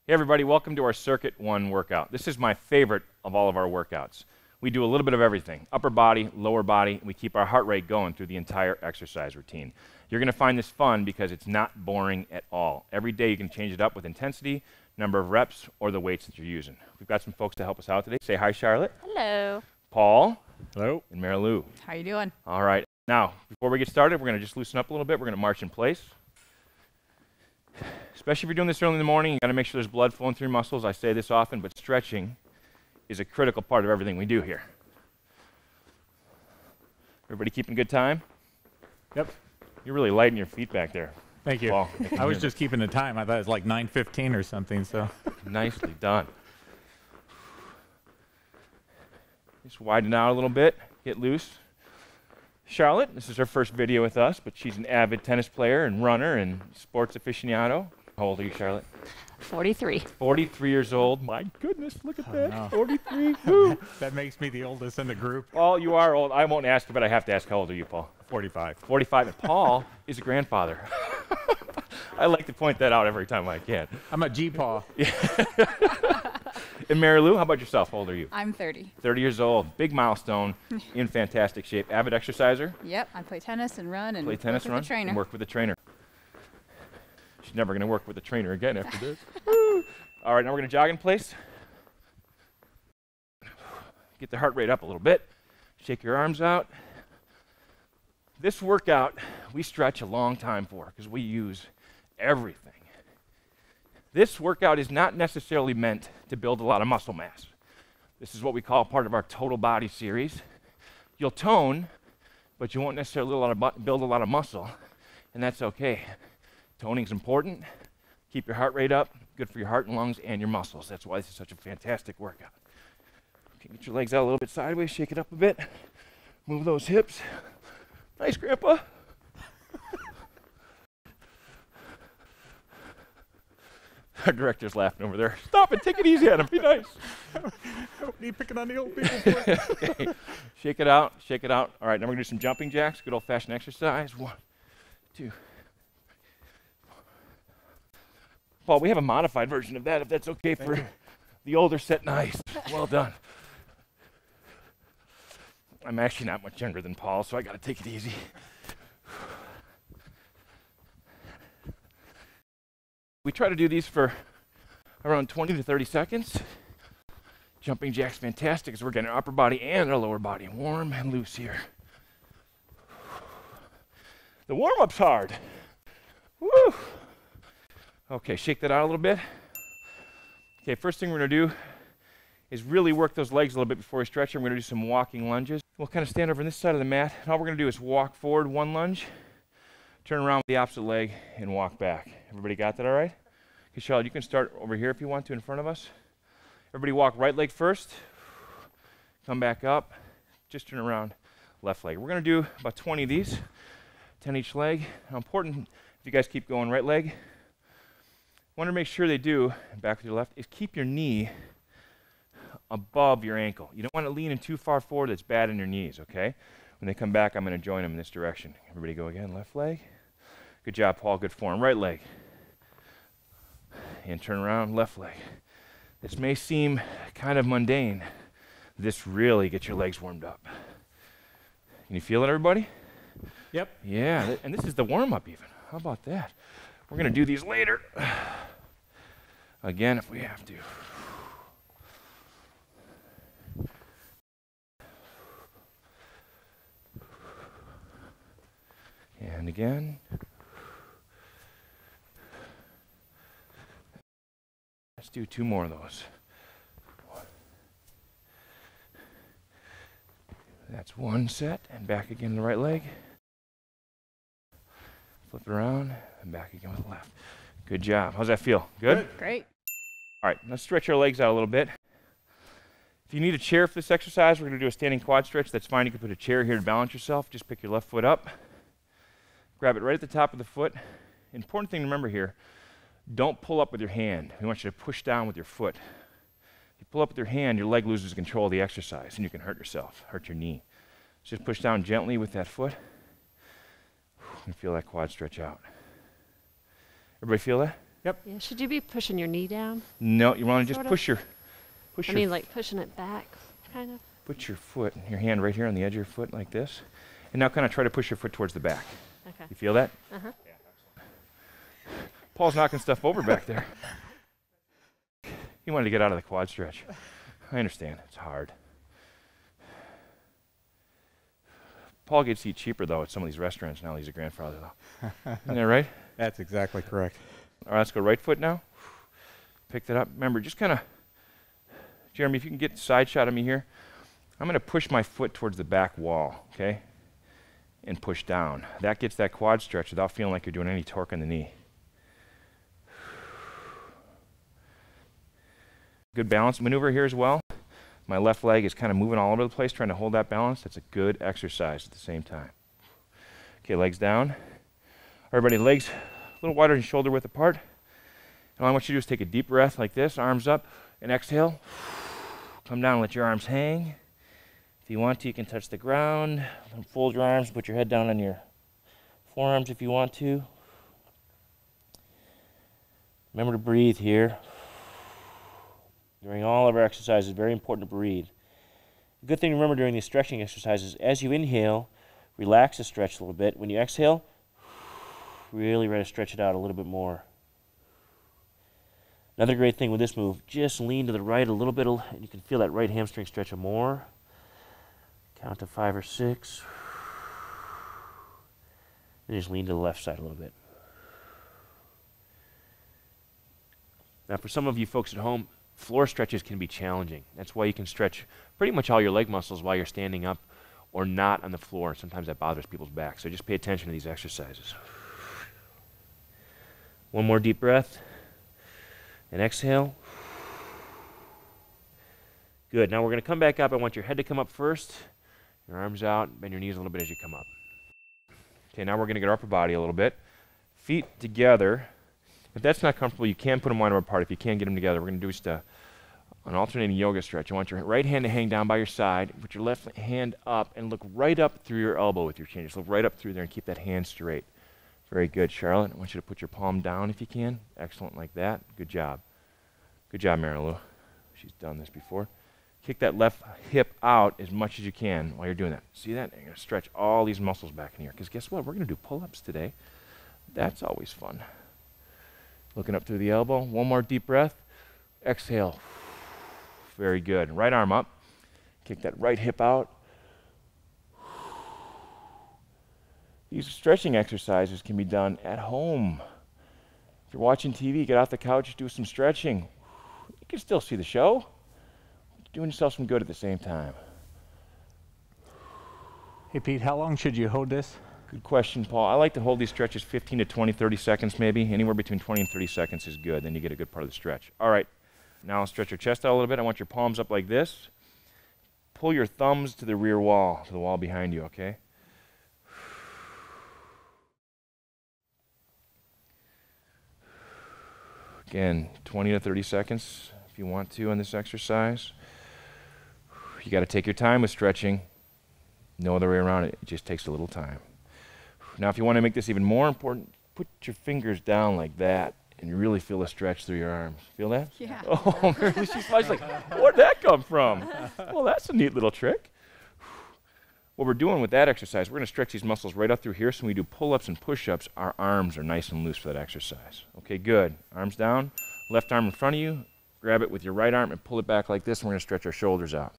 Hey everybody, welcome to our Circuit 1 workout. This is my favorite of all of our workouts. We do a little bit of everything, upper body, lower body, and we keep our heart rate going through the entire exercise routine. You're going to find this fun because it's not boring at all. Every day you can change it up with intensity, number of reps, or the weights that you're using. We've got some folks to help us out today. Say hi, Charlotte. Hello. Paul. Hello. And Mary Lou. How you doing? All right. Now, before we get started, we're going to just loosen up a little bit. We're going to march in place. Especially if you're doing this early in the morning, you got to make sure there's blood flowing through your muscles. I say this often, but stretching is a critical part of everything we do here. Everybody keeping good time? Yep. You're really lighting your feet back there. Thank you. Paul, I was just keeping the time. I thought it was like 9:15 or something, so. Nicely done. Just widen out a little bit, get loose. Charlotte, this is her first video with us, but she's an avid tennis player and runner and sports aficionado. How old are you, Charlotte? 43. 43 years old. My goodness, look at Oh, that. no. 43. Woo. That makes me the oldest in the group. Paul, you are old. I won't ask you, but I have to ask, how old are you, Paul? 45. 45. And Paul is a grandfather. I like to point that out every time I can. I'm a G-paw. And Mary Lou, how about yourself? How old are you? I'm 30. 30 years old. Big milestone. In fantastic shape. Avid exerciser. Yep, I play tennis and run and Play tennis, work run, with a trainer. and work with a trainer. She's never going to work with a trainer again after this. All right, now we're going to jog in place. Get the heart rate up a little bit. Shake your arms out. This workout, we stretch a long time for because we use everything. This workout is not necessarily meant to build a lot of muscle mass. This is what we call part of our total body series. You'll tone, but you won't necessarily build a lot of muscle, and that's okay. Toning is important. Keep your heart rate up. Good for your heart and lungs and your muscles. That's why this is such a fantastic workout. Okay, get your legs out a little bit sideways. Shake it up a bit. Move those hips. Nice, Grandpa. Our director's laughing over there. Stop it. Take it easy on him. Be nice. You picking on the old people? Okay. Shake it out. Shake it out. All right, now we're going to do some jumping jacks. Good old-fashioned exercise. 1, 2. Paul, we have a modified version of that, if that's okay for the older set. Nice. Well done. I'm actually not much younger than Paul, so I got to take it easy. We try to do these for around 20 to 30 seconds. Jumping jacks fantastic because we're getting our upper body and our lower body warm and loose here. The warm-up's hard. Woo! Okay, shake that out a little bit. Okay, first thing we're going to do is really work those legs a little bit before we stretch them. We're going to do some walking lunges. We'll kind of stand over on this side of the mat, and all we're going to do is walk forward 1 lunge, turn around with the opposite leg, and walk back. Everybody got that all right? Okay, Charlotte, you can start over here if you want to in front of us. Everybody walk right leg first, come back up, just turn around, left leg. We're going to do about 20 of these, 10 each leg. Now important, if you guys keep going right leg, want to make sure they do, back to your left, is keep your knee above your ankle. You don't want to lean in too far forward. That's bad in your knees, okay? When they come back, I'm going to join them in this direction. Everybody go again, left leg. Good job, Paul, good form. Right leg. And turn around, left leg. This may seem kind of mundane. This really gets your legs warmed up. Can you feel it, everybody? Yep. Yeah, and this is the warm-up even. How about that? We're going to do these later. Again, if we have to. And again. Let's do 2 more of those. That's 1 set, and back again the right leg. Flip it around, and back again with the left. Good job. How's that feel? Good? Great. All right, let's stretch our legs out a little bit. If you need a chair for this exercise, we're going to do a standing quad stretch. That's fine. You can put a chair here to balance yourself. Just pick your left foot up. Grab it right at the top of the foot. Important thing to remember here, don't pull up with your hand. We want you to push down with your foot. If you pull up with your hand, your leg loses control of the exercise, and you can hurt yourself, hurt your knee. So just push down gently with that foot. And feel that quad stretch out. Everybody feel that? Yeah, should you be pushing your knee down? No, you want to just Sort of. push your, I mean, like pushing it back, kind of. put your foot, your hand right here on the edge of your foot like this. And now kind of try to push your foot towards the back. Okay. You feel that? Uh-huh. Paul's knocking stuff over back there. He wanted to get out of the quad stretch. I understand. It's hard. Paul gets to eat cheaper, though, at some of these restaurants now. He's a grandfather, though. Isn't that right? That's exactly correct. All right, let's go right foot now. Pick that up. Remember, just kind of, Jeremy, if you can get side shot of me here. I'm going to push my foot towards the back wall, okay? And push down. That gets that quad stretch without feeling like you're doing any torque on the knee. Good balance maneuver here as well. My left leg is kind of moving all over the place, trying to hold that balance. That's a good exercise at the same time. Okay, legs down. Everybody, legs a little wider than shoulder width apart. And all I want you to do is take a deep breath like this, arms up, and exhale. Come down and let your arms hang. If you want to, you can touch the ground. Fold your arms, put your head down on your forearms if you want to. Remember to breathe here. During all of our exercises, very important to breathe. The good thing to remember during these stretching exercises, as you inhale, relax the stretch a little bit. When you exhale, really try to stretch it out a little bit more. Another great thing with this move, just lean to the right a little bit, and you can feel that right hamstring stretch more. Count to 5 or 6. And just lean to the left side a little bit. Now, for some of you folks at home, floor stretches can be challenging. That's why you can stretch pretty much all your leg muscles while you're standing up or not on the floor. Sometimes that bothers people's backs. So just pay attention to these exercises. One more deep breath. And exhale. Good. Now we're going to come back up. I want your head to come up first. Your arms out. Bend your knees a little bit as you come up. Okay, now we're going to get our upper body a little bit. Feet together. If that's not comfortable, you can put them wide apart. If you can't get them together, we're going to do just an alternating yoga stretch. You want your right hand to hang down by your side. Put your left hand up and look right up through your elbow with your chin. Just look right up through there and keep that hand straight. Very good, Charlotte. I want you to put your palm down if you can. Excellent, like that. Good job. Good job, Marilou. She's done this before. Kick that left hip out as much as you can while you're doing that. See that? You're going to stretch all these muscles back in here. Because guess what? We're going to do pull-ups today. That's always fun. Looking up through the elbow. One more deep breath. Exhale. Very good. Right arm up. Kick that right hip out. These stretching exercises can be done at home. If you're watching TV, get off the couch, do some stretching. You can still see the show. Doing yourself some good at the same time. Hey, Pete, how long should you hold this? Good question, Paul. I like to hold these stretches 15 to 20, 30 seconds maybe. Anywhere between 20 and 30 seconds is good. Then you get a good part of the stretch. All right. Now stretch your chest out a little bit. I want your palms up like this. Pull your thumbs to the rear wall, to the wall behind you, okay? Again, 20 to 30 seconds if you want to on this exercise. You got to take your time with stretching. No other way around it. It just takes a little time. Now, if you want to make this even more important, put your fingers down like that and you really feel a stretch through your arms. Feel that? Yeah. Oh, Mary, she's like, where'd that come from? Well, that's a neat little trick. What we're doing with that exercise, we're going to stretch these muscles right up through here. So when we do pull-ups and push-ups, our arms are nice and loose for that exercise. Okay, good. Arms down. Left arm in front of you. Grab it with your right arm and pull it back like this. And we're going to stretch our shoulders out.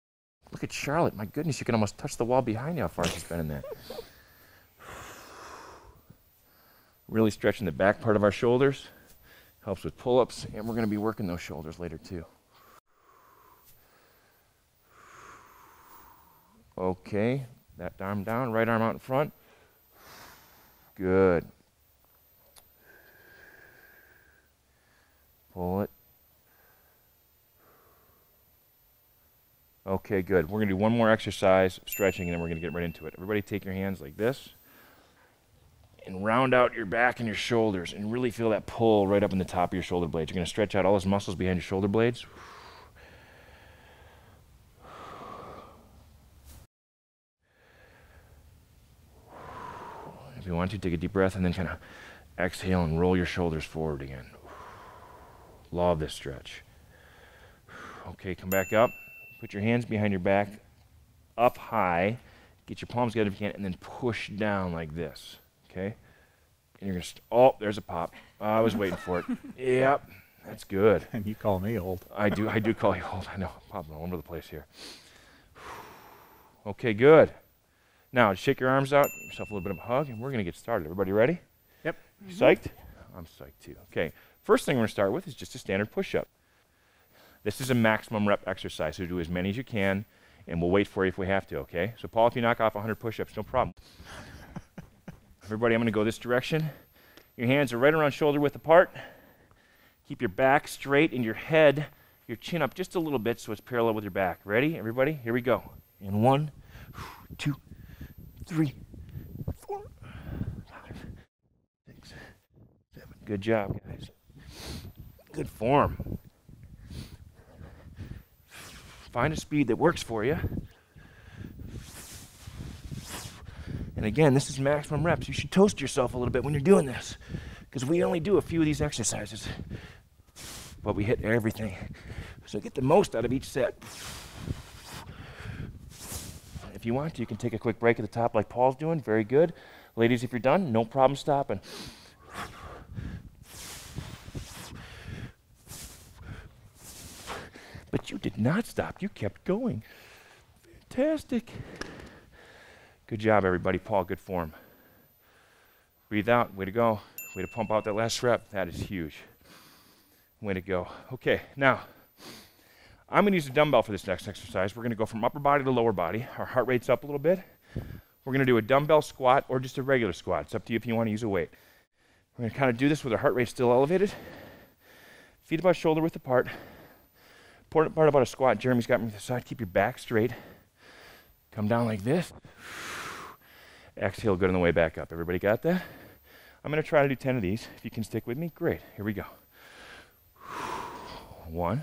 Look at Charlotte. My goodness, you can almost touch the wall behind you how far she's been in that. Really stretching the back part of our shoulders. Helps with pull-ups. And we're going to be working those shoulders later too. Okay. That arm down, right arm out in front. Good. Pull it. Okay, good. We're going to do one more exercise, stretching, and then we're going to get right into it. Everybody take your hands like this and round out your back and your shoulders and really feel that pull right up in the top of your shoulder blades. You're going to stretch out all those muscles behind your shoulder blades. If you want to, take a deep breath and then kind of exhale and roll your shoulders forward again. Love this stretch. Okay, come back up. Put your hands behind your back, up high. Get your palms together if you can, and then push down like this, okay? And you're gonna, oh, there's a pop. I was waiting for it. Yep, that's good. And you call me old. I do call you old. I know, popping all over the place here. Okay, good. Now, shake your arms out, give yourself a little bit of a hug, and we're gonna get started. Everybody ready? Yep. You psyched? I'm psyched too. Okay, first thing we're gonna start with is just a standard push-up. This is a maximum rep exercise, so do as many as you can, and we'll wait for you if we have to, okay? So Paul, if you knock off 100 push-ups, no problem. Everybody, I'm gonna go this direction. Your hands are right around shoulder width apart. Keep your back straight and your head, your chin up just a little bit so it's parallel with your back. Ready, everybody? Here we go. In 1, 2, 3, 4, 5, 6, 7. Good job, guys. Good form. Find a speed that works for you. And again, this is maximum reps. You should toast yourself a little bit when you're doing this, because we only do a few of these exercises, but we hit everything. So get the most out of each set. If you want to, you can take a quick break at the top like Paul's doing. Very good. Ladies, if you're done, no problem stopping. But you did not stop. You kept going. Fantastic. Good job, everybody. Paul, good form. Breathe out. Way to go. Way to pump out that last rep. That is huge. Way to go. Okay, now, I'm going to use a dumbbell for this next exercise. We're going to go from upper body to lower body. Our heart rate's up a little bit. We're going to do a dumbbell squat or just a regular squat. It's up to you if you want to use a weight. We're going to kind of do this with our heart rate still elevated. Feet about shoulder width apart. Important part about a squat, Jeremy's got me to the side. Keep your back straight. Come down like this. Exhale, good on the way back up. Everybody got that? I'm going to try to do 10 of these. If you can stick with me, great. Here we go. 1,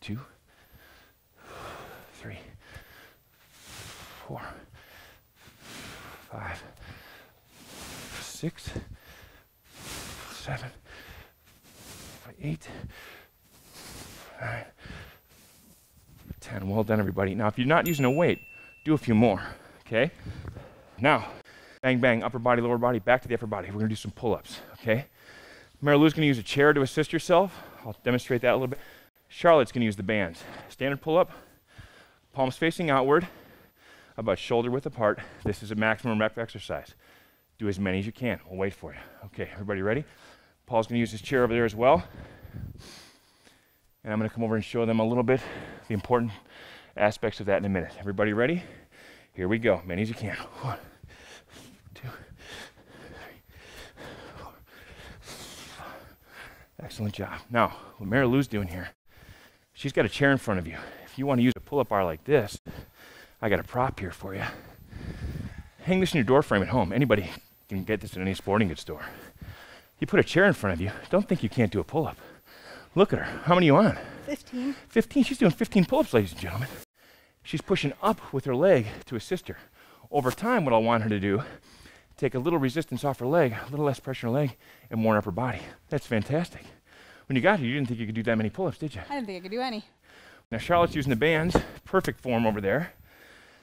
2, 3, 4, 5, 6, 7, 8, 9, 10. Well done, everybody. Now, if you're not using a weight, do a few more, okay? Now, bang, bang, upper body, lower body, back to the upper body. We're going to do some pull-ups, okay? Marilou's going to use a chair to assist herself. I'll demonstrate that a little bit. Charlotte's going to use the bands. Standard pull-up, palms facing outward, about shoulder width apart. This is a maximum rep exercise. Do as many as you can. We'll wait for you. Okay, everybody ready? Paul's going to use his chair over there as well. And I'm going to come over and show them a little bit the important aspects of that in a minute. Everybody ready? Here we go. Many as you can. 1, 2, 3, 4, 5. Excellent job. Now, what Marilou's doing here, she's got a chair in front of you. If you want to use a pull-up bar like this, I got a prop here for you. Hang this in your door frame at home. Anybody can get this in any sporting goods store. You put a chair in front of you, don't think you can't do a pull-up. Look at her. How many are you on? 15. 15. She's doing 15 pull-ups, ladies and gentlemen. She's pushing up with her leg to assist her. Over time, what I'll want her to do, take a little resistance off her leg, a little less pressure on her leg, and more on upper body. That's fantastic. When you got here, you didn't think you could do that many pull-ups, did you? I didn't think I could do any. Now, Charlotte's using the bands. Perfect form over there.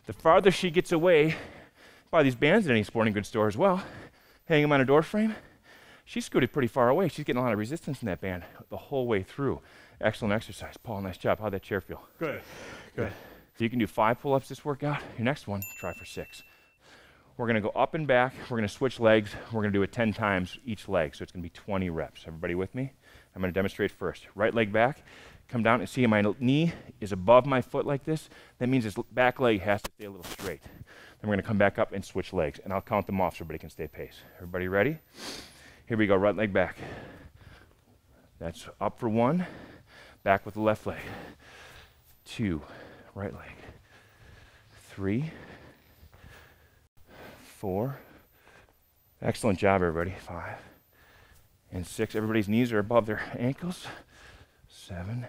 The farther she gets away, buy these bands at any sporting goods store as well, hang them on a door frame, she's scooted pretty far away. She's getting a lot of resistance in that band the whole way through. Excellent exercise. Paul, nice job. How'd that chair feel? Good. Good. So you can do 5 pull-ups this workout. Your next one, try for 6. We're going to go up and back. We're going to switch legs. We're going to do it 10 times each leg, so it's going to be 20 reps. Everybody with me? I'm going to demonstrate first. Right leg back. Come down and see my knee is above my foot like this. That means this back leg has to stay a little straight. Then we're going to come back up and switch legs, and I'll count them off so everybody can stay pace. Everybody ready? Here we go, right leg back. That's up for 1, back with the left leg. 2, right leg. 3, 4. Excellent job, everybody. 5 and 6. Everybody's knees are above their ankles. 7,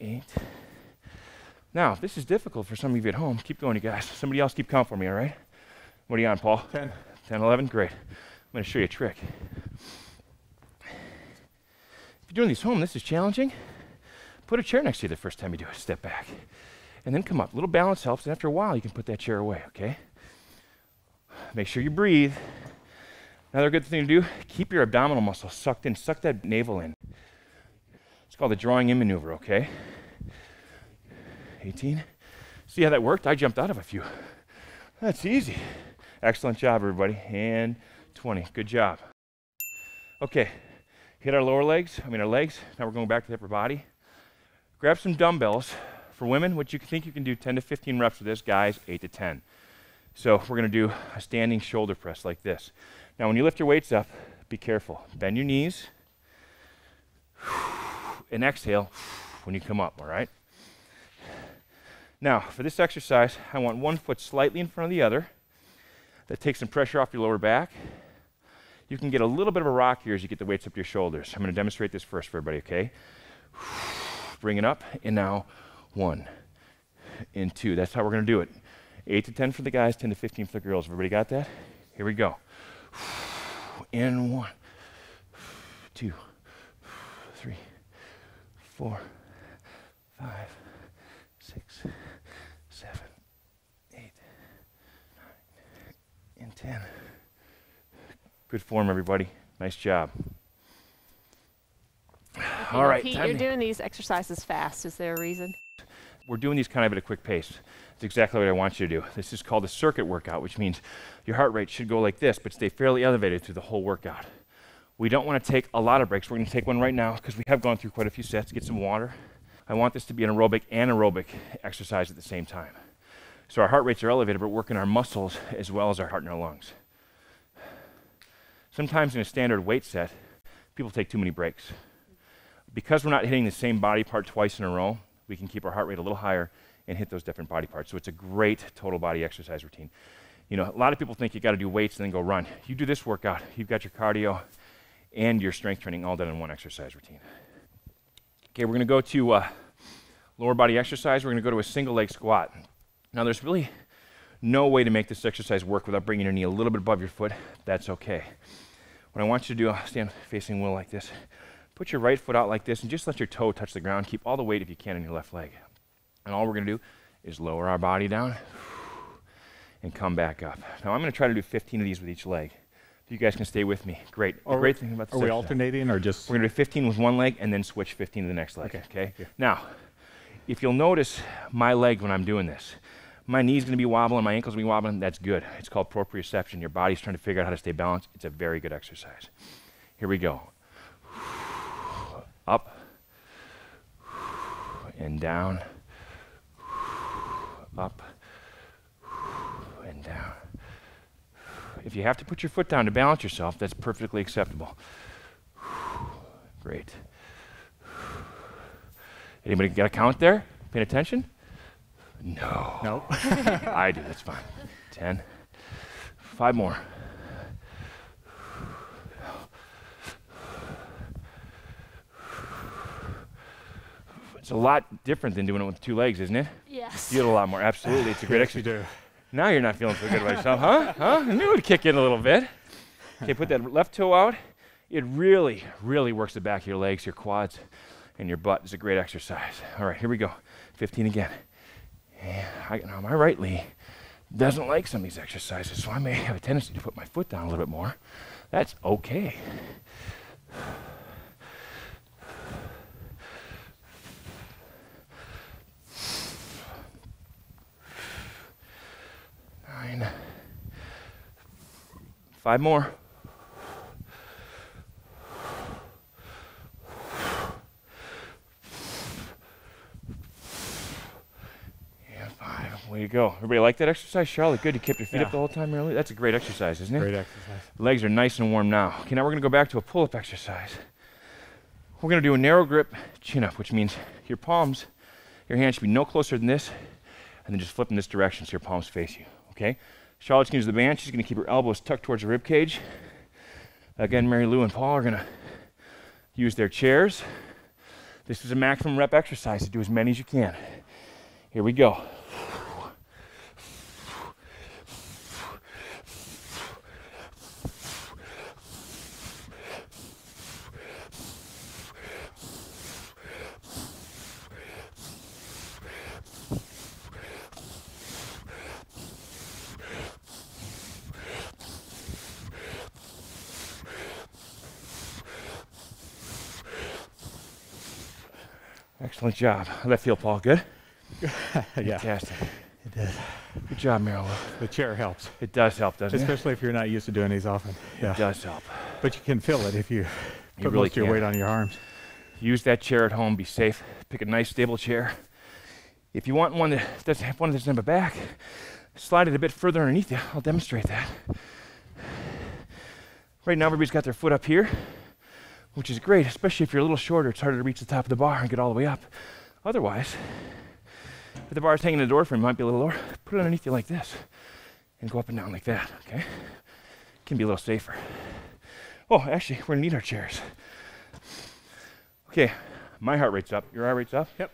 8. Now, this is difficult for some of you at home. Keep going, you guys. Somebody else keep count for me, all right? What are you on, Paul? 10. 10, 11, great. I'm going to show you a trick. doing these home, this is challenging. Put a chair next to you the first time you do it. Step back. And then come up. A little balance helps, and after a while, you can put that chair away, okay? Make sure you breathe. Another good thing to do, keep your abdominal muscles sucked in. Suck that navel in. It's called the drawing in maneuver, okay? 18. See how that worked? I jumped out of a few. That's easy. Excellent job, everybody. And 20. Good job. Okay. Hit our lower legs, our legs. Now we're going back to the upper body. Grab some dumbbells. For women, what you think you can do 10 to 15 reps with this, guys, 8 to 10. So we're going to do a standing shoulder press like this. Now when you lift your weights up, be careful. Bend your knees and exhale when you come up, all right? Now, for this exercise, I want one foot slightly in front of the other. That takes some pressure off your lower back. You can get a little bit of a rock here as you get the weights up to your shoulders. I'm going to demonstrate this first for everybody, okay? Bring it up, and now 1 and 2. That's how we're going to do it. 8 to 10 for the guys, 10 to 15 for the girls. Everybody got that? Here we go. And 1, 2, 3, 4, 5, 6, 7, 8, 9, and 10. Good form, everybody. Nice job. All right. Pete, you're doing these exercises fast. Is there a reason? We're doing these kind of at a quick pace. It's exactly what I want you to do. This is called a circuit workout, which means your heart rate should go like this, but stay fairly elevated through the whole workout. We don't want to take a lot of breaks. We're going to take one right now because we have gone through quite a few sets. Get some water. I want this to be an aerobic and aerobic exercise at the same time. So our heart rates are elevated, but we're working our muscles as well as our heart and our lungs. Sometimes in a standard weight set, people take too many breaks. Because we're not hitting the same body part twice in a row, we can keep our heart rate a little higher and hit those different body parts. So it's a great total body exercise routine. You know, a lot of people think you got to do weights and then go run. You do this workout, you've got your cardio and your strength training all done in one exercise routine. Okay, we're going to go to lower body exercise. We're going to go to a single leg squat. Now there's really no way to make this exercise work without bringing your knee a little bit above your foot. That's okay. What I want you to do, I'll stand facing Will like this. Put your right foot out like this and just let your toe touch the ground. Keep all the weight if you can in your left leg. And all we're going to do is lower our body down and come back up. Now I'm going to try to do 15 of these with each leg. If you guys can stay with me, great. The great thing about this Are we alternating or just? We're going to do 15 with one leg and then switch 15 to the next leg. Okay? Now, if you'll notice my leg when I'm doing this, my knee's going to be wobbling, my ankle's going to be wobbling. That's good. It's called proprioception. Your body's trying to figure out how to stay balanced. It's a very good exercise. Here we go. Up and down, up and down. If you have to put your foot down to balance yourself, that's perfectly acceptable. Great. Anybody got a count there? Paying attention? No. No. I do, that's fine. 10. 5 more. It's a lot different than doing it with 2 legs, isn't it? Yes. You get a lot more. Absolutely. It's a great Yes, you exercise. do. Now you're not feeling so good about yourself, huh? I knew it would kick in a little bit. Okay, put that left toe out. It really, really works the back of your legs, your quads, and your butt. It's a great exercise. All right, here we go. 15 again. And now my right knee doesn't like some of these exercises, so I may have a tendency to put my foot down a little bit more. That's okay. 9. 5 more. And 5. Way to go. Everybody like that exercise? Charlotte, good. You kept your feet up the whole time, really? That's a great exercise, isn't it? Great exercise. Legs are nice and warm now. Okay, now we're going to go back to a pull-up exercise. We're going to do a narrow grip chin-up, which means your palms, your hands should be no closer than this, and then just flip in this direction so your palms face you, okay? Charlotte's going to use the band. She's going to keep her elbows tucked towards her rib cage. Again, Mary Lou and Paul are going to use their chairs. This is a maximum rep exercise to do as many as you can. Here we go. Excellent job. How'd that feel, Paul? Good? Yeah, Fantastic. it did. Good job, Marilyn. The chair helps, It does help, doesn't it? especially if you're not used to doing these often. Yeah, It does help. but you can feel it if you put really most of your can. weight on your arms. Use that chair at home. Be safe. Pick a nice, stable chair. If you want one that doesn't have a back, slide it a bit further underneath you. I'll demonstrate that. Right now, everybody's got their foot up here, which is great, especially if you're a little shorter. It's harder to reach the top of the bar and get all the way up. Otherwise, if the bar's hanging in the door frame, it might be a little lower. Put it underneath you like this and go up and down like that, okay? Can be a little safer. Oh, actually, we're gonna need our chairs. Okay, my heart rate's up. Your heart rate's up? Yep.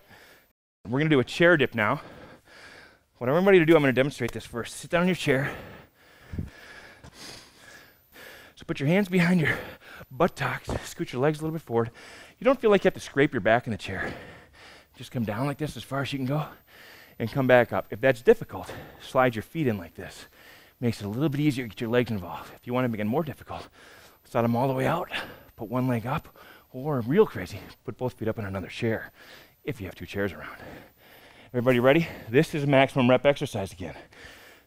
We're gonna do a chair dip now. What I want everybody to do, I'm gonna demonstrate this first. Sit down in your chair. So put your hands behind your buttocks, scoot your legs a little bit forward. You don't feel like you have to scrape your back in the chair. Just come down like this as far as you can go and come back up. If that's difficult, slide your feet in like this. Makes it a little bit easier to get your legs involved. If you want to make it more difficult, slide them all the way out, put one leg up, or real crazy, put both feet up in another chair if you have two chairs around. Everybody ready? This is a maximum rep exercise again.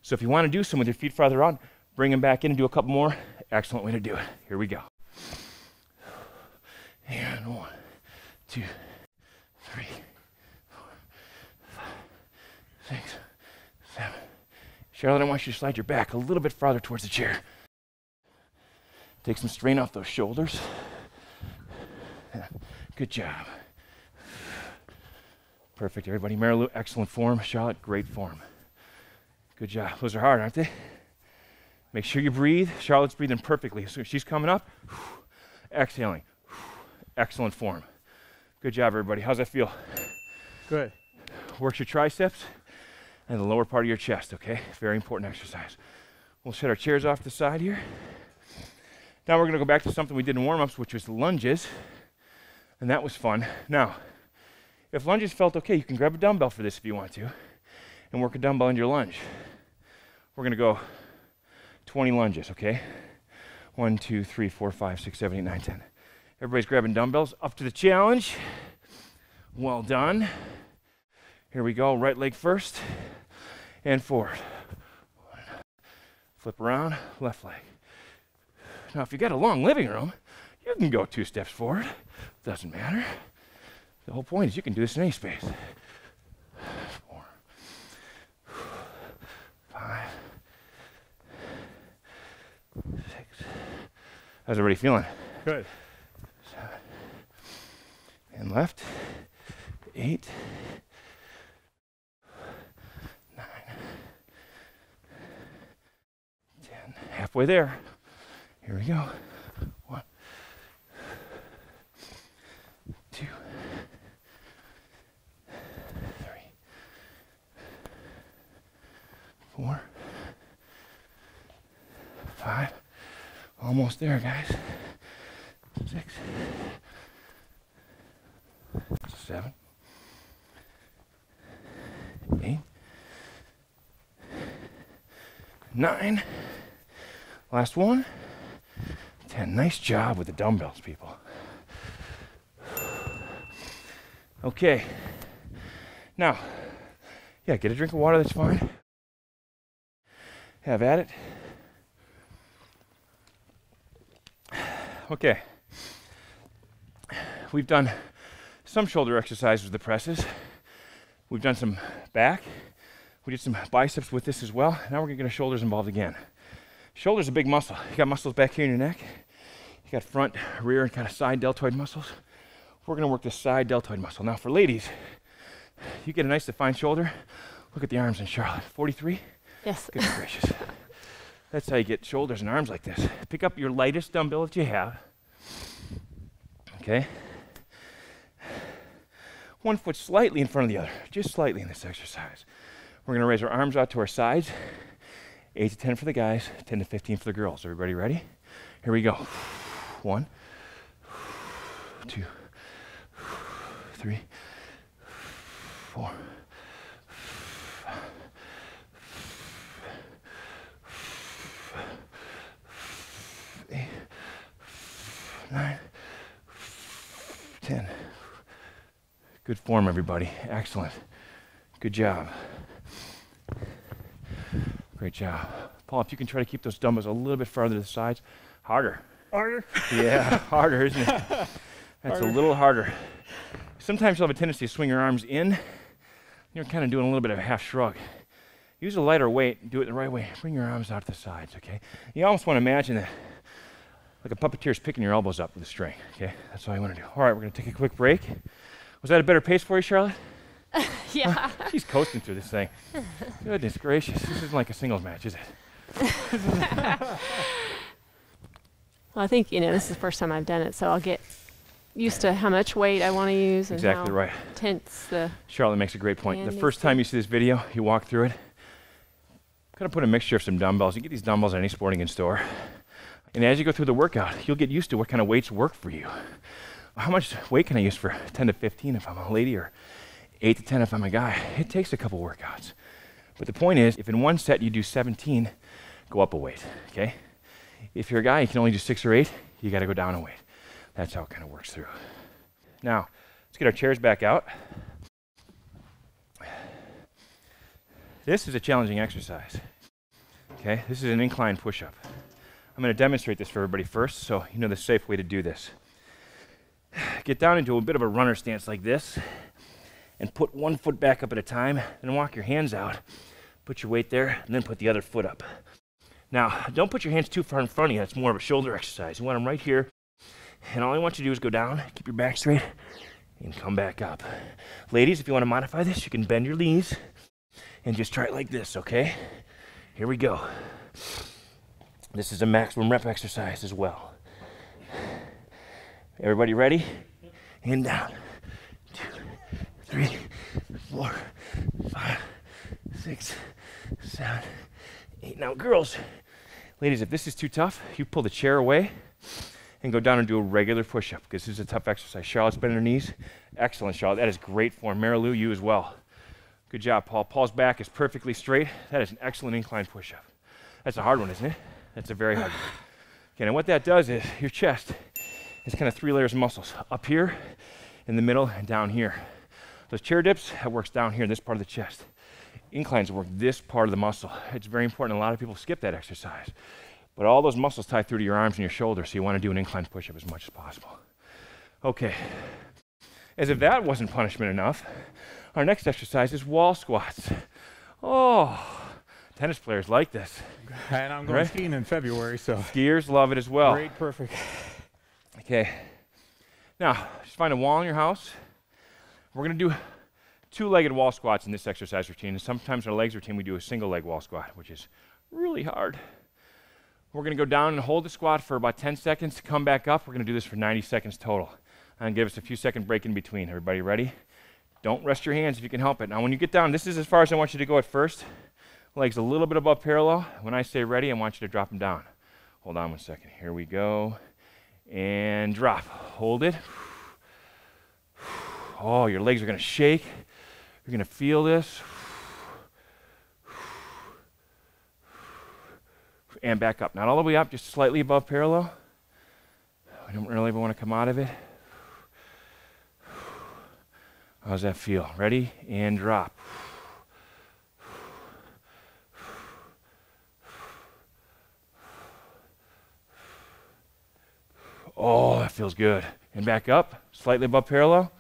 So if you want to do some with your feet farther out, bring them back in and do a couple more. Excellent way to do it. Here we go. And 1, 2, 3, 4, 5, 6, 7. Charlotte, I want you to slide your back a little bit farther towards the chair. Take some strain off those shoulders. Good job. Perfect, everybody. Marilou, excellent form. Charlotte, great form. Good job. Those are hard, aren't they? Make sure you breathe. Charlotte's breathing perfectly. So she's coming up, exhaling. Excellent form. Good job, everybody. How's that feel? Good. Works your triceps and the lower part of your chest, okay? Very important exercise. We'll set our chairs off to the side here. Now we're gonna go back to something we did in warm-ups, which was lunges, and that was fun. Now, if lunges felt okay, you can grab a dumbbell for this if you want to, and work a dumbbell in your lunge. We're gonna go 20 lunges, okay? 1, 2, 3, 4, 5, 6, 7, 8, 9, 10. Everybody's grabbing dumbbells. Up to the challenge. Well done. Here we go. Right leg first and forward. Flip around, left leg. Now, if you got a long living room, you can go 2 steps forward. Doesn't matter. The whole point is you can do this in any space. 4, 5, 6. How's everybody feeling? Good. 7. And left. 8. 9. 10. Halfway there. Here we go. 1, 2, 3, 4, 5. Almost there, guys. 6, 7, 8, 9. Last one. 10. Nice job with the dumbbells, people. Okay. Now, yeah, get a drink of water, that's fine. Have at it. Okay. We've done some shoulder exercises with the presses. We've done some back. We did some biceps with this as well. Now we're gonna get our shoulders involved again. Shoulder's a big muscle. You got muscles back here in your neck. You got front, rear, and kind of side deltoid muscles. We're gonna work the side deltoid muscle. Now for ladies, you get a nice defined shoulder. Look at the arms in Charlotte. 43? Yes. Goodness gracious. That's how you get shoulders and arms like this. Pick up your lightest dumbbell that you have. Okay? One foot slightly in front of the other, just slightly in this exercise. We're gonna raise our arms out to our sides. 8 to 10 for the guys, 10 to 15 for the girls. Everybody ready? Here we go. 1, 2, 3, 4, 8, 9, 10. Good form, everybody. Excellent. Good job. Great job. Paul, if you can try to keep those dumbbells a little bit farther to the sides. Harder. Harder? Yeah, harder, isn't it? That's Harder. a little harder. Sometimes you'll have a tendency to swing your arms in. You're kind of doing a little bit of a half shrug. Use a lighter weight, do it the right way. Bring your arms out to the sides, okay? You almost want to imagine that like a puppeteer's picking your elbows up with a string, okay? That's all you want to do. All right, we're going to take a quick break. Was that a better pace for you, Charlotte? Yeah. She's coasting through this thing. Goodness gracious, this isn't like a singles match, is it? Well, I think, this is the first time I've done it, so I'll get used to how much weight I want to use and Exactly how right. tense the... Charlotte makes a great point. And The these first time things. you see this video, you walk through it, kind of put a mixture of some dumbbells. You get these dumbbells at any sporting goods store. And as you go through the workout, you'll get used to what kind of weights work for you. How much weight can I use for 10 to 15 if I'm a lady, or 8 to 10 if I'm a guy? It takes a couple workouts. But the point is, if in one set you do 17, go up a weight, okay? If you're a guy, you can only do 6 or 8, you got to go down a weight. That's how it kind of works through. Now, let's get our chairs back out. This is a challenging exercise, okay? This is an incline push-up. I'm going to demonstrate this for everybody first, so you know the safe way to do this. Get down into a bit of a runner stance like this, and put one foot back up at a time, then walk your hands out. Put your weight there, and then put the other foot up. Now, don't put your hands too far in front of you. It's more of a shoulder exercise. You want them right here, and all I want you to do is go down, keep your back straight, and come back up. Ladies, if you want to modify this, you can bend your knees, and just try it like this, okay? Here we go. This is a maximum rep exercise as well. Everybody ready? And down. 2, 3, 4, 5, 6, 7, 8. Now, girls, ladies, if this is too tough, you pull the chair away and go down and do a regular push-up, because this is a tough exercise. Charlotte's bending her knees. Excellent, Charlotte. That is great form. Marilou, you as well. Good job, Paul. Paul's back is perfectly straight. That is an excellent incline push-up. That's a hard one, isn't it? That's a very hard one. Okay, and what that does is your chest is kind of 3 layers of muscles. Up here, in the middle, and down here. Those chair dips, that works down here, this part of the chest. Inclines work this part of the muscle. It's very important. A lot of people skip that exercise. But all those muscles tie through to your arms and your shoulders, so you want to do an incline push-up as much as possible. Okay. As if that wasn't punishment enough, our next exercise is wall squats. Oh, tennis players like this. And I'm going Right? skiing in February, so Skiers love it as well. great, perfect. Okay. Now, just find a wall in your house. We're going to do 2-legged wall squats in this exercise routine. And sometimes in our legs routine, we do a single leg wall squat, which is really hard. We're going to go down and hold the squat for about 10 seconds, come back up. We're going to do this for 90 seconds total. And give us a few second break in between. Everybody ready? Don't rest your hands if you can help it. Now, when you get down, this is as far as I want you to go at first. Legs a little bit above parallel. When I say ready, I want you to drop them down. Hold on one second. Here we go. And drop. Hold it. Oh, your legs are going to shake. You're going to feel this. And back up. Not all the way up, just slightly above parallel. We don't really want to come out of it. How's that feel? Ready? And drop. Oh, that feels good. And back up, slightly above parallel.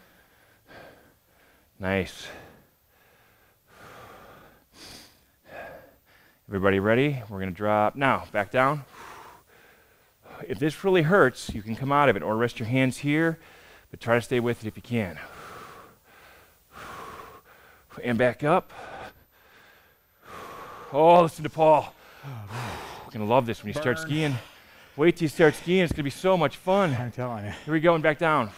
Nice. Everybody ready? We're going to drop. Now, back down. If this really hurts, you can come out of it or rest your hands here, but try to stay with it if you can. And back up. Oh, listen to Paul. We're going to love this when you start Burn. skiing. Wait till you start skiing. It's going to be so much fun. I'm telling you. Here we go, and back down.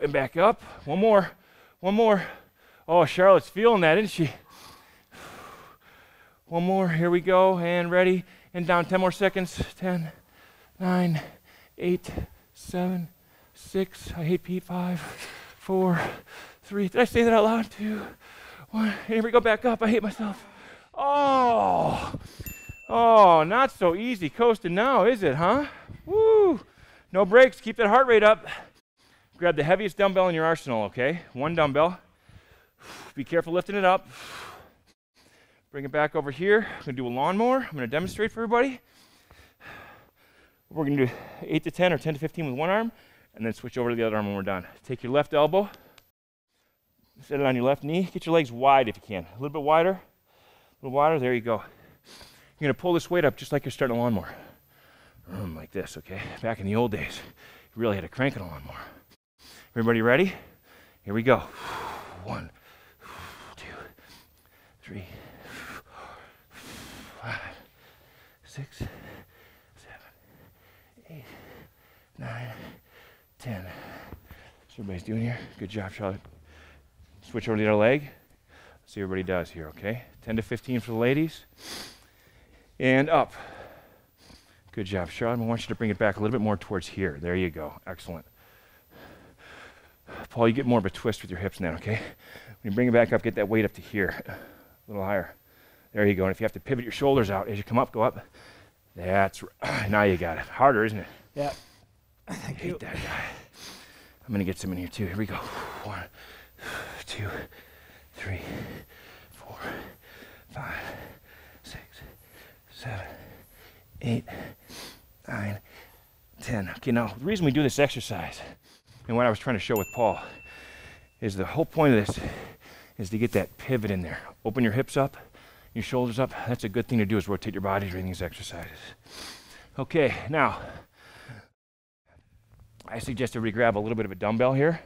And back up. One more. One more. Oh, Charlotte's feeling that, isn't she? One more. Here we go. And ready. And down. 10 more seconds. 10, 9, 8, 7, 6. I hate Pete. 5, 4, 3. Did I say that out loud? 2, 1. Here we go. Back up. I hate myself. Oh, oh, not so easy coasting now, is it, huh? Woo! No breaks. Keep that heart rate up. Grab the heaviest dumbbell in your arsenal, okay? One dumbbell. Be careful lifting it up. Bring it back over here. I'm going to do a lawnmower. I'm going to demonstrate for everybody. We're going to do 8 to 10 or 10 to 15 with one arm, and then switch over to the other arm when we're done. Take your left elbow. Set it on your left knee. Get your legs wide if you can. A little bit wider. A little wider. There you go. You're going to pull this weight up just like you're starting a lawnmower. Like this, okay? Back in the old days, you really had to crank on a lawnmower. Everybody ready? Here we go. 1, 2, 3, 4, 5, 6, 7, 8, 9, 10. So everybody's doing here. Good job, Charlotte. Switch over to the other leg. See what everybody does here, okay? 10 to 15 for the ladies. And up. Good job, Charlotte. I want you to bring it back a little bit more towards here. There you go. Excellent. Paul, you get more of a twist with your hips now, okay? When you bring it back up, get that weight up to here. A little higher. There you go. And if you have to pivot your shoulders out as you come up, go up. That's right. Now you got it. Harder, isn't it? Yeah. I hate that guy. I'm going to get some in here, too. Here we go. 1, 2, 3, 4, 5, 6, 7, 8, 9, 10. Okay, now the reason we do this exercise, and what I was trying to show with Paul, is the whole point of this is to get that pivot in there. Open your hips up, your shoulders up. That's a good thing to do, is rotate your body during these exercises. Okay, now, I suggest everybody grab a little bit of a dumbbell here,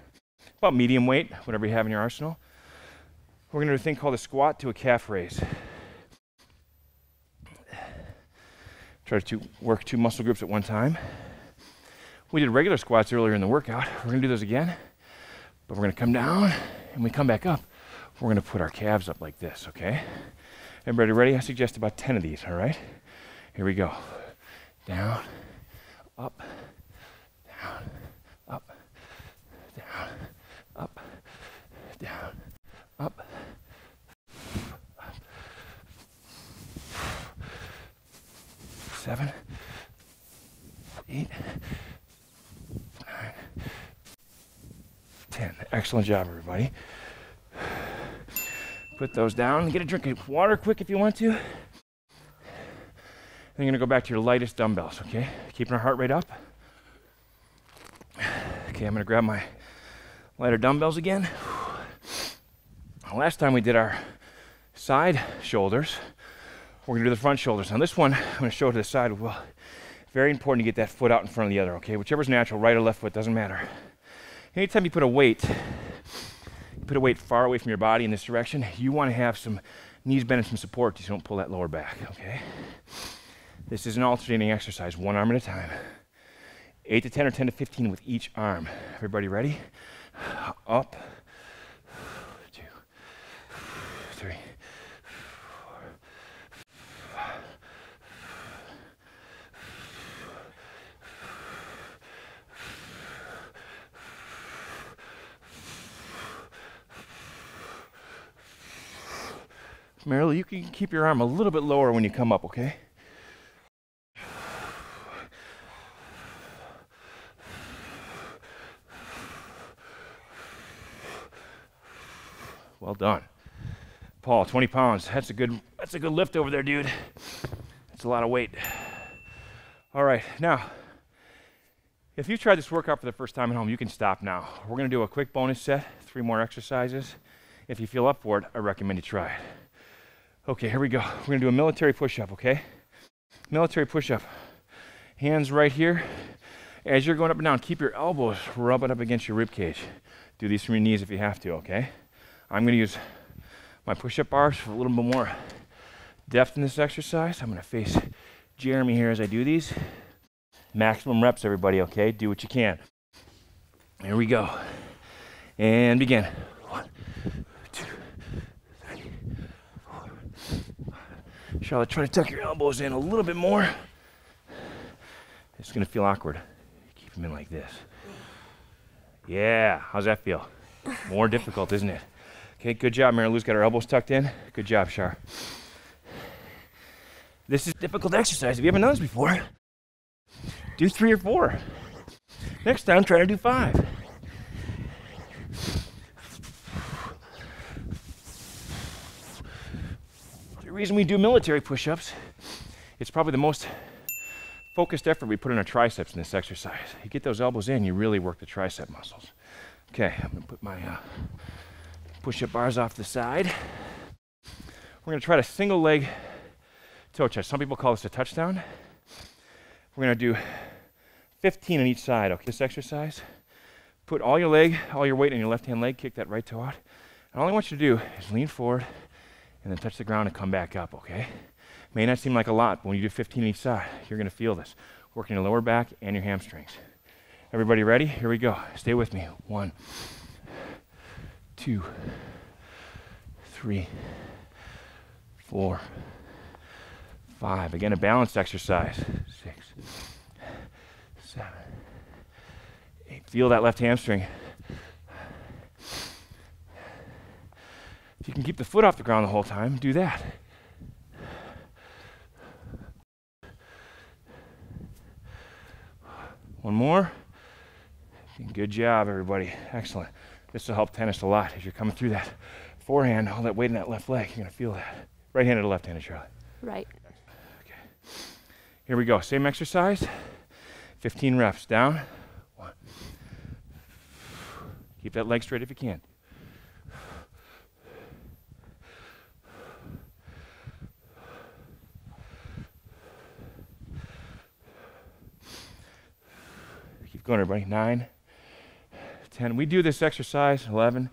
about medium weight, whatever you have in your arsenal. We're going to do a thing called a squat to a calf raise. Try to work 2 muscle groups at one time. We did regular squats earlier in the workout. We're going to do those again, but we're going to come down, and when we come back up, we're going to put our calves up like this, okay? Everybody ready? I suggest about 10 of these, all right? Here we go. Down, up, down, up, down, up, down, up. 7, 8, 9, 10. Excellent job, everybody. Put those down. Get a drink of water quick if you want to. Then you're going to go back to your lightest dumbbells, okay? Keeping our heart rate up. Okay, I'm going to grab my lighter dumbbells again. Last time we did our side shoulders. We're going to do the front shoulders. Now this one, I'm going to show to the side. Well, very important to get that foot out in front of the other, okay? Whichever's natural, right or left foot, doesn't matter. Anytime you put a weight far away from your body in this direction, you want to have some knees bent and some support so you don't pull that lower back, okay? This is an alternating exercise, one arm at a time. 8 to 10 or 10 to 15 with each arm. Everybody ready? Up. 2, 3, 4, 5. Marilee, you can keep your arm a little bit lower when you come up, okay? Well done. Paul, 20 pounds. That's a good lift over there, dude. That's a lot of weight. All right, now, if you tried this workout for the first time at home, you can stop now. We're gonna do a quick bonus set, 3 more exercises. If you feel up for it, I recommend you try it. Okay, here we go. We're gonna do a military push-up, okay? Military push-up. Hands right here. As you're going up and down, keep your elbows rubbing up against your rib cage. Do these from your knees if you have to, okay? I'm gonna use my push-up bars for a little bit more depth in this exercise. I'm gonna face Jeremy here as I do these. Maximum reps, everybody, okay? Do what you can. Here we go. And begin. 1, 2, 3, 4, 5. Charlotte, try to tuck your elbows in a little bit more. It's gonna feel awkward. Keep them in like this. Yeah, how's that feel? More difficult, isn't it? Okay, good job, Mary Lou's got her elbows tucked in. Good job, Char. This is a difficult exercise. If you haven't done this before, do 3 or 4. Next time, try to do 5. The reason we do military push-ups, it's probably the most focused effort we put in our triceps in this exercise. You get those elbows in, you really work the tricep muscles. Okay, I'm gonna put my push-up bars off the side. We're gonna try to single leg toe touch. Some people call this a touchdown. We're gonna do 15 on each side, okay, this exercise. Put all your weight on your left-hand leg, kick that right toe out. And all I want you to do is lean forward and then touch the ground and come back up, okay? May not seem like a lot, but when you do 15 on each side, you're gonna feel this. Working your lower back and your hamstrings. Everybody ready? Here we go. Stay with me. 1, 2, 3, 4, 5. Again, a balanced exercise. 6, 7, 8. Feel that left hamstring. If you can keep the foot off the ground the whole time, do that. One more. Good job, everybody. Excellent. This will help tennis a lot. As you're coming through that forehand, all that weight in that left leg, you're going to feel that. Right-handed or left-handed, Charlotte? Right. Okay. Here we go. Same exercise. 15 reps. Down. 1. Keep that leg straight if you can. Keep going, everybody. 9, 10. We do this exercise 11,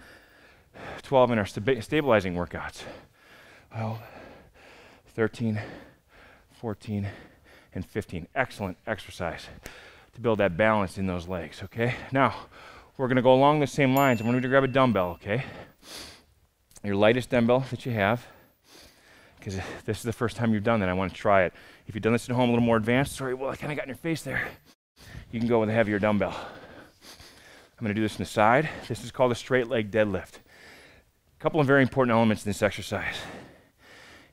12 in our stabilizing workouts. 12, 13, 14, and 15. Excellent exercise to build that balance in those legs, okay? Now, we're going to go along the same lines. I'm going to grab a dumbbell, okay? Your lightest dumbbell that you have, because this is the first time you've done that. I want to try it. If you've done this at home a little more advanced, sorry, well, I kind of got in your face there. You can go with a heavier dumbbell. I'm going to do this on the side. This is called a straight leg deadlift. A couple of very important elements in this exercise.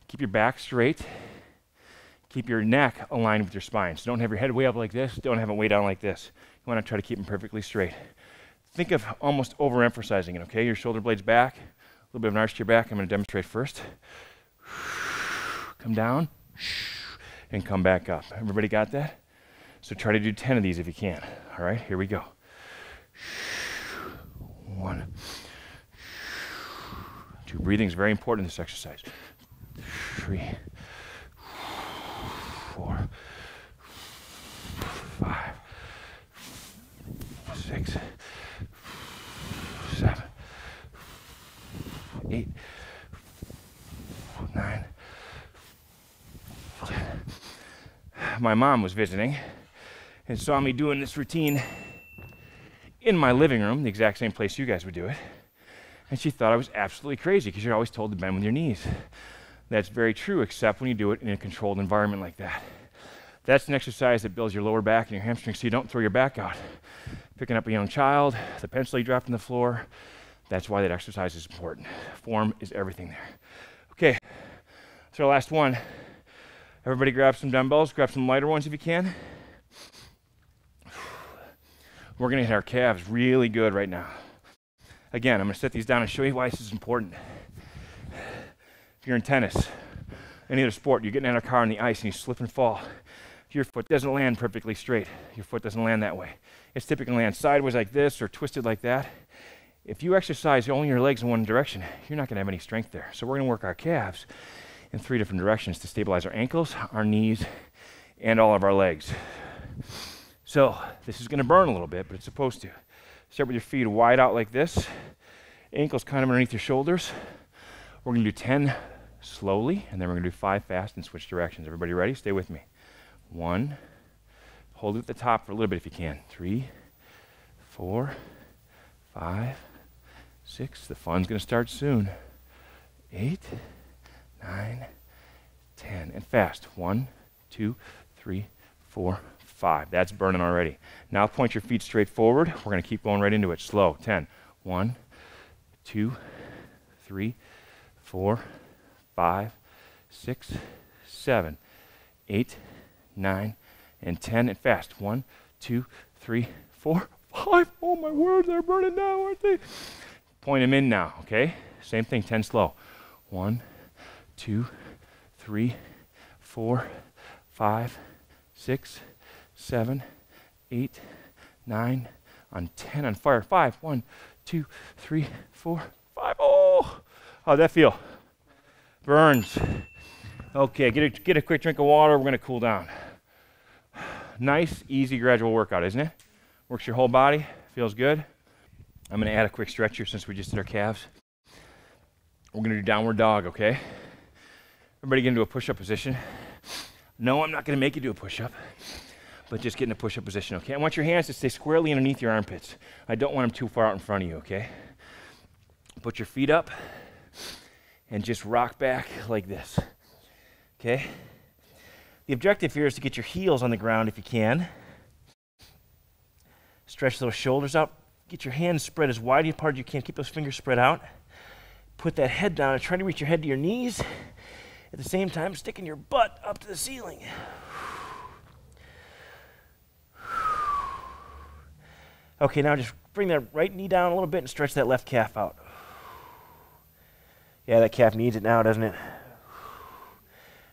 Keep your back straight. Keep your neck aligned with your spine. So don't have your head way up like this. Don't have it way down like this. You want to try to keep them perfectly straight. Think of almost overemphasizing it, okay? Your shoulder blades back, a little bit of an arch to your back. I'm going to demonstrate first. Come down and come back up. Everybody got that? So try to do 10 of these if you can. All right, here we go. 1, 2. Breathing is very important in this exercise. 3, 4, 5, 6, 7, 8, 9, 10. My mom was visiting and saw me doing this routine in my living room, the exact same place you guys would do it. And she thought I was absolutely crazy because you're always told to bend with your knees. That's very true, except when you do it in a controlled environment like that. That's an exercise that builds your lower back and your hamstrings so you don't throw your back out. Picking up a young child, the pencil you dropped on the floor, that's why that exercise is important. Form is everything there. Okay, so our last one. Everybody grab some dumbbells, grab some lighter ones if you can. We're gonna hit our calves really good right now. Again, I'm gonna set these down and show you why this is important. If you're in tennis, any other sport, you're getting in a car on the ice and you slip and fall. Your foot doesn't land perfectly straight. Your foot doesn't land that way. It's typically land sideways like this or twisted like that. If you exercise only your legs in one direction, you're not gonna have any strength there. So we're gonna work our calves in 3 different directions to stabilize our ankles, our knees, and all of our legs. So this is going to burn a little bit, but it's supposed to. Start with your feet wide out like this. Ankles kind of underneath your shoulders. We're going to do 10 slowly, and then we're going to do 5 fast and switch directions. Everybody ready? Stay with me. 1. Hold it at the top for a little bit if you can. 3, 4, 5, 6. The fun's going to start soon. 8, 9, 10. And fast. 1, 2, 3, 4, 5. That's burning already. Now point your feet straight forward. We're going to keep going right into it. Slow. 10. 1, 2, 3, 4, 5, 6, 7. 8, 9, and 10, and fast. 1, 2, 3, 4, 5. Oh my word, they're burning now, aren't they? Point them in now, okay? Same thing, 10 slow. 1, 2, 3, 4, 5, 6, 7, 8, 9, on 10, on fire. 5, 1, 2, 3, 4, 5. Oh, how'd that feel? Burns. Okay, get a quick drink of water. We're gonna cool down. Nice, easy, gradual workout, isn't it? Works your whole body, feels good. I'm gonna add a quick stretch here since we just did our calves. We're gonna do downward dog, okay? Everybody get into a push-up position. No, I'm not gonna make you do a push-up, but just get in a push-up position, okay? I want your hands to stay squarely underneath your armpits. I don't want them too far out in front of you, okay? Put your feet up and just rock back like this, okay? The objective here is to get your heels on the ground if you can. Stretch those shoulders out. Get your hands spread as wide apart as you can. Keep those fingers spread out. Put that head down and try to reach your head to your knees. At the same time, sticking your butt up to the ceiling. Okay, now just bring that right knee down a little bit and stretch that left calf out. Yeah, that calf needs it now, doesn't it?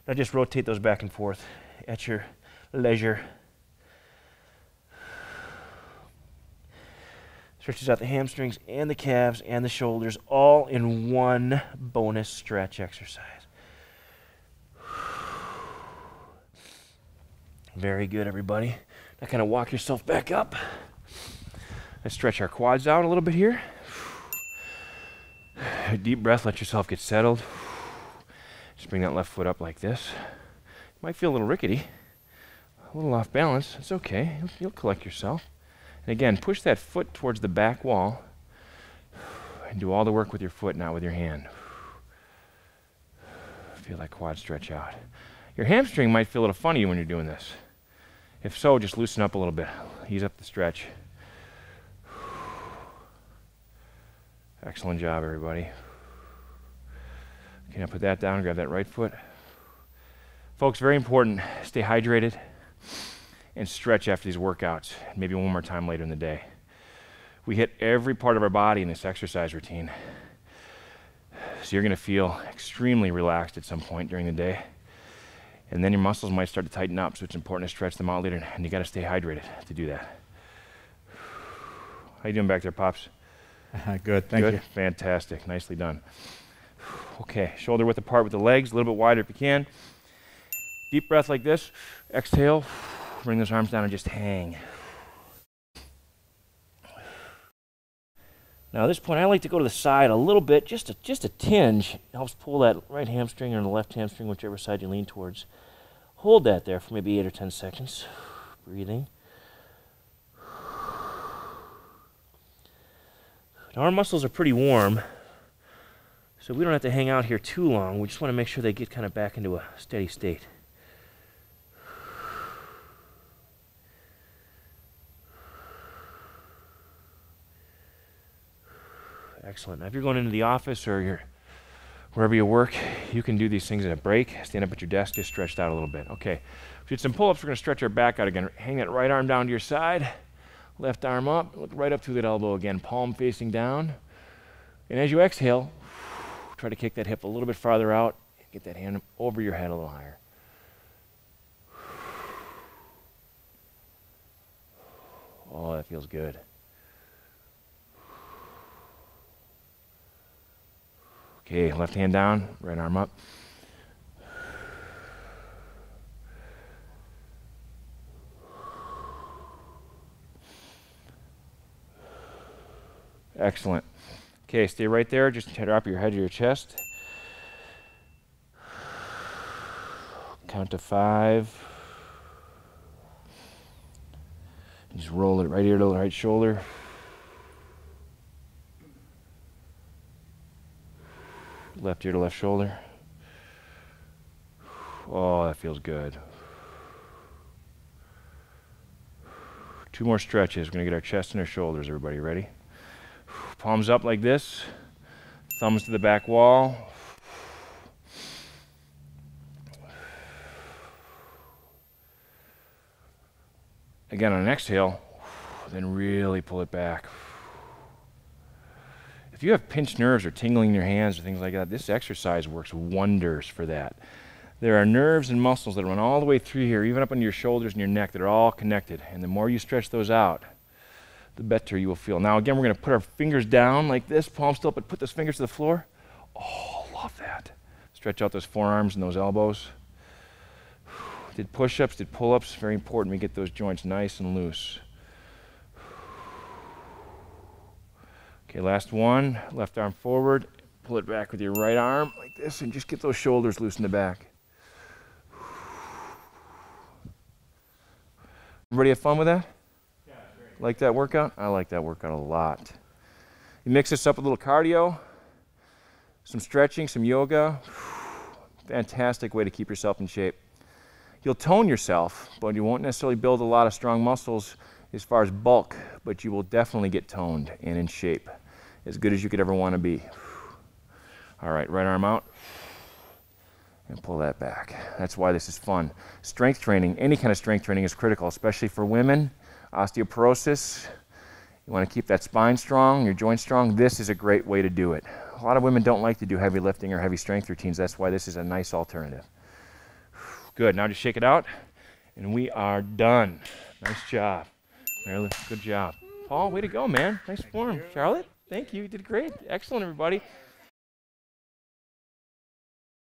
Now just rotate those back and forth at your leisure. Stretches out the hamstrings and the calves and the shoulders all in one bonus stretch exercise. Very good, everybody. Now kind of walk yourself back up. Let's stretch our quads out a little bit here. A deep breath, let yourself get settled. Just bring that left foot up like this. You might feel a little rickety, a little off balance. It's okay, you'll collect yourself. And again, push that foot towards the back wall and do all the work with your foot, not with your hand. Feel that quad stretch out. Your hamstring might feel a little funny when you're doing this. If so, just loosen up a little bit. Ease up the stretch. Excellent job, everybody. Okay, now put that down, grab that right foot. Folks, very important, stay hydrated and stretch after these workouts, maybe one more time later in the day. We hit every part of our body in this exercise routine. So you're gonna feel extremely relaxed at some point during the day. And then your muscles might start to tighten up, so it's important to stretch them out later, and you gotta stay hydrated to do that. How you doing back there, Pops? Good, thank you. Fantastic, nicely done. Okay, shoulder width apart with the legs, a little bit wider if you can. Deep breath like this, exhale, bring those arms down and just hang. Now at this point, I like to go to the side a little bit, just a tinge. It helps pull that right hamstring or the left hamstring, whichever side you lean towards. Hold that there for maybe 8 or 10 seconds. Breathing. Now our muscles are pretty warm, so we don't have to hang out here too long. We just want to make sure they get kind of back into a steady state. Excellent. Now if you're going into the office or you're wherever you work, you can do these things at a break. Stand up at your desk, just stretched out a little bit. Okay, we did some pull-ups. We're going to stretch our back out again. Hang that right arm down to your side, left arm up, look right up through that elbow again, palm facing down. And as you exhale, try to kick that hip a little bit farther out, get that hand over your head a little higher. Oh, that feels good. Okay, left hand down, right arm up. Excellent. Okay, stay right there. Just drop your head to your chest. Count to 5. Just roll it right ear to the right shoulder. Left ear to left shoulder. Oh, that feels good. 2 more stretches. We're going to get our chest and our shoulders. Everybody ready? Palms up like this. Thumbs to the back wall. Again, on an exhale, then really pull it back. If you have pinched nerves or tingling in your hands or things like that, this exercise works wonders for that. There are nerves and muscles that run all the way through here, even up into your shoulders and your neck, that are all connected. And the more you stretch those out, the better you will feel. Now again, we're going to put our fingers down like this, palms still up, but put those fingers to the floor. Oh, love that. Stretch out those forearms and those elbows. Did push-ups, did pull-ups. Very important we get those joints nice and loose. Okay, last one. Left arm forward. Pull it back with your right arm like this, and just get those shoulders loose in the back. Everybody have fun with that? Yeah, great. Like that workout? I like that workout a lot. You mix this up with a little cardio, some stretching, some yoga. Fantastic way to keep yourself in shape. You'll tone yourself, but you won't necessarily build a lot of strong muscles as far as bulk, but you will definitely get toned and in shape, as good as you could ever want to be. All right, right arm out, and pull that back. That's why this is fun. Strength training, any kind of strength training is critical, especially for women. Osteoporosis, you want to keep that spine strong, your joints strong. This is a great way to do it. A lot of women don't like to do heavy lifting or heavy strength routines. That's why this is a nice alternative. Good, now just shake it out, and we are done. Nice job. Marilyn, good job. Paul, way to go, man. Nice form. Charlotte, thank you. You did great. Excellent, everybody.